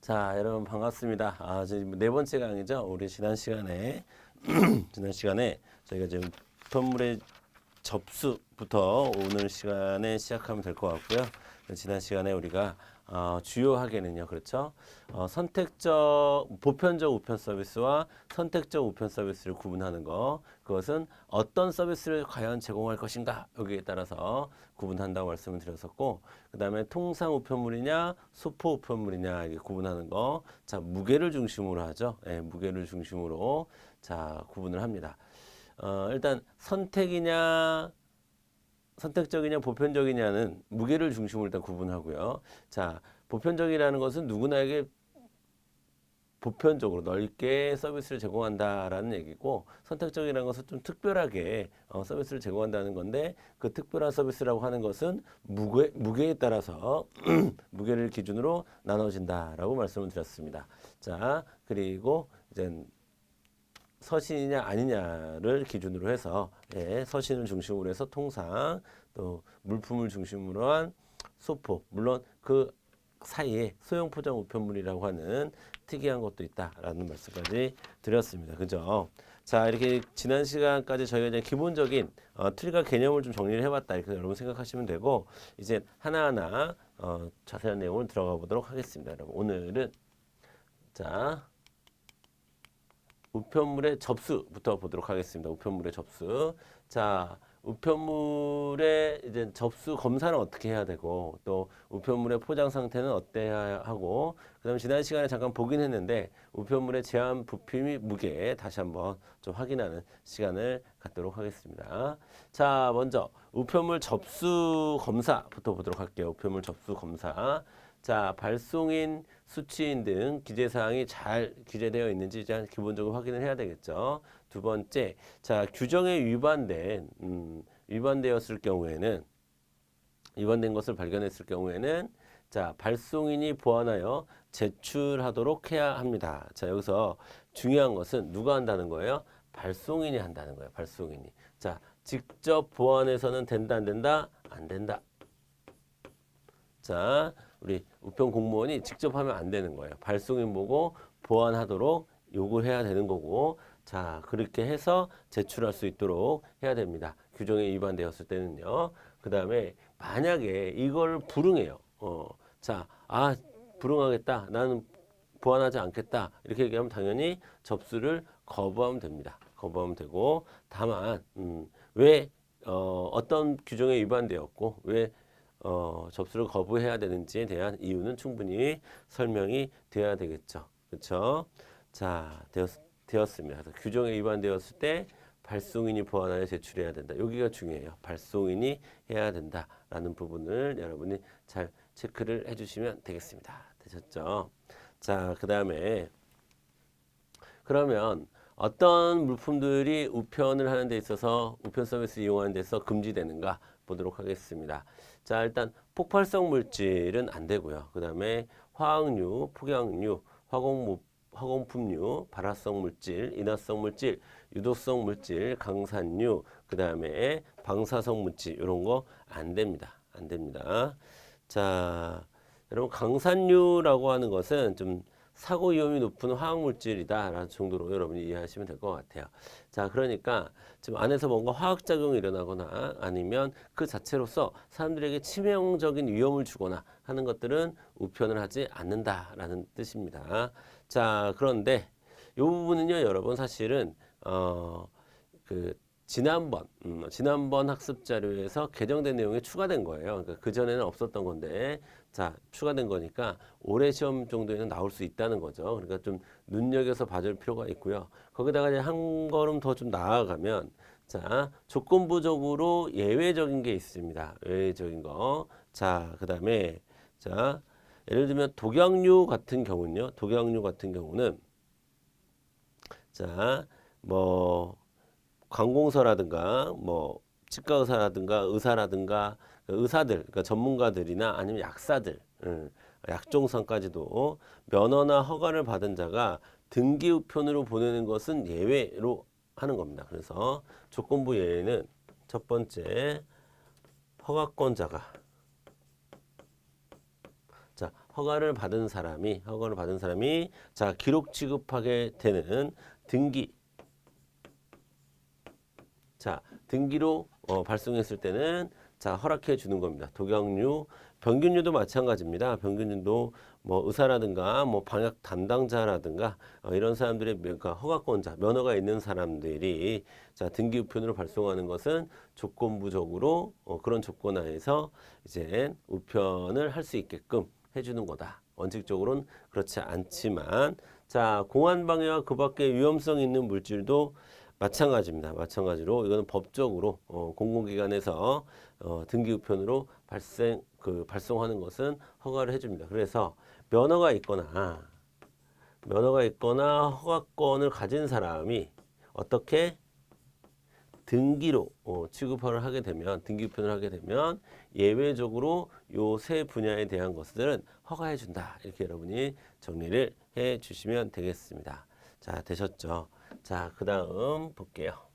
자, 여러분 반갑습니다. 지금 네 번째 강의죠. 우리 지난 시간에 저희가 지금 우편물의 접수부터 오늘 시간에 시작하면 될 것 같고요. 지난 시간에 우리가 주요하게는요, 그렇죠? 선택적, 보편적 우편 서비스와 선택적 우편 서비스를 구분하는 거, 그것은 어떤 서비스를 과연 제공할 것인가 여기에 따라서 구분한다고 말씀을 드렸었고, 그 다음에 통상 우편물이냐, 소포 우편물이냐 이렇게 구분하는 거, 자 무게를 중심으로 하죠. 예, 무게를 중심으로 자 구분을 합니다. 일단 선택적이냐 보편적이냐는 무게를 중심으로 일단 구분하고요. 자, 보편적이라는 것은 누구나에게 보편적으로 넓게 서비스를 제공한다라는 얘기고, 선택적이라는 것은 좀 특별하게 서비스를 제공한다는 건데, 그 특별한 서비스라고 하는 것은 무게에 따라서 무게를 기준으로 나눠진다라고 말씀을 드렸습니다. 자, 그리고 이제 서신이냐 아니냐를 기준으로 해서, 예, 서신을 중심으로 해서 통상, 또 물품을 중심으로 한 소포, 물론 그 사이에 소형 포장 우편물이라고 하는 특이한 것도 있다라는 말씀까지 드렸습니다. 그죠? 자, 이렇게 지난 시간까지 저희가 이제 기본적인 틀과 개념을 좀 정리를 해봤다 이렇게 여러분 생각하시면 되고, 이제 하나하나 자세한 내용을 들어가 보도록 하겠습니다. 여러분 오늘은 자 우편물의 접수부터 보도록 하겠습니다. 우편물의 접수. 자, 우편물의 이제 접수 검사는 어떻게 해야 되고, 또 우편물의 포장 상태는 어때야 하고, 그다음에 지난 시간에 잠깐 보긴 했는데 우편물의 제한 부피 및 무게 다시 한번 좀 확인하는 시간을 갖도록 하겠습니다. 자, 먼저 우편물 접수 검사부터 보도록 할게요. 우편물 접수 검사. 자, 발송인, 수취인 등 기재사항이 잘 기재되어 있는지 일단 기본적으로 확인을 해야 되겠죠. 두 번째, 자, 규정에 위반되었을 경우에는, 위반된 것을 발견했을 경우에는, 자, 발송인이 보완하여 제출하도록 해야 합니다. 자, 여기서 중요한 것은 누가 한다는 거예요? 발송인이 한다는 거예요. 발송인이. 자, 직접 보완해서는 된다, 안 된다? 안 된다. 자, 우리 우편 공무원이 직접 하면 안 되는 거예요. 발송인 보고 보완하도록 요구해야 되는 거고, 자, 그렇게 해서 제출할 수 있도록 해야 됩니다. 규정에 위반되었을 때는요. 그 다음에 만약에 이걸 불응해요. 자, 불응하겠다. 나는 보완하지 않겠다. 이렇게 얘기하면 당연히 접수를 거부하면 됩니다. 거부하면 되고, 다만 왜 어떤 규정에 위반되었고 왜 접수를 거부해야 되는지에 대한 이유는 충분히 설명이 되어야 되겠죠. 그렇죠? 자, 되었습니다. 그래서 규정에 위반되었을 때 발송인이 보완하여 제출해야 된다. 여기가 중요해요. 발송인이 해야 된다라는 부분을 여러분이 잘 체크를 해주시면 되겠습니다. 되셨죠? 자, 그 다음에 그러면 어떤 물품들이 우편을 하는 데 있어서 우편 서비스 이용하는 데서 금지되는가 보도록 하겠습니다. 자, 일단 폭발성 물질은 안 되고요. 그 다음에 화학류, 폭약류, 화공품류, 발화성 물질, 인화성 물질, 유독성 물질, 강산류, 그 다음에 방사성 물질 이런 거 안 됩니다. 안 됩니다. 자, 여러분 강산류라고 하는 것은 좀 사고 위험이 높은 화학물질이다 라는 정도로 여러분이 이해하시면 될 것 같아요. 자, 그러니까 지금 안에서 뭔가 화학작용이 일어나거나 아니면 그 자체로서 사람들에게 치명적인 위험을 주거나 하는 것들은 우편을 하지 않는다라는 뜻입니다. 자, 그런데 이 부분은요, 여러분 사실은 지난번 학습 자료에서 개정된 내용이 추가된 거예요. 그러니까 그전에는 없었던 건데, 자, 추가된 거니까 올해 시험 정도에는 나올 수 있다는 거죠. 그러니까 좀 눈여겨서 봐줄 필요가 있고요. 거기다가 이제 한 걸음 더 좀 나아가면, 자, 조건부적으로 예외적인 게 있습니다. 예외적인 거. 자, 그 다음에, 자, 예를 들면 독약류 같은 경우는요. 독약류 같은 경우는, 자, 관공서라든가 치과 의사라든가 의사들, 그러니까 전문가들이나 아니면 약사들, 약종사까지도 면허나 허가를 받은 자가 등기 우편으로 보내는 것은 예외로 하는 겁니다. 그래서 조건부 예외는 첫 번째 허가권자가, 자, 허가를 받은 사람이 자, 기록 취급하게 되는 등기. 자, 등기로 발송했을 때는 자, 허락해 주는 겁니다. 독약류, 병균류도 마찬가지입니다. 병균류도 뭐 의사라든가 뭐 방역 담당자라든가 이런 사람들의 그러니까 허가권자, 면허가 있는 사람들이 자, 등기 우편으로 발송하는 것은 조건부적으로 그런 조건 하에서 이제 우편을 할 수 있게끔 해주는 거다. 원칙적으로는 그렇지 않지만 자, 공안방해와 그 밖에 위험성 있는 물질도 마찬가지입니다. 마찬가지로 이거는 법적으로 공공기관에서 등기 우편으로 발송하는 것은 허가를 해줍니다. 그래서 면허가 있거나 허가권을 가진 사람이 어떻게 등기로 취급을 하게 되면 등기 우편을 하게 되면 예외적으로 요 세 분야에 대한 것들은 허가해 준다. 이렇게 여러분이 정리를 해 주시면 되겠습니다. 자, 되셨죠? 자, 그 다음 볼게요.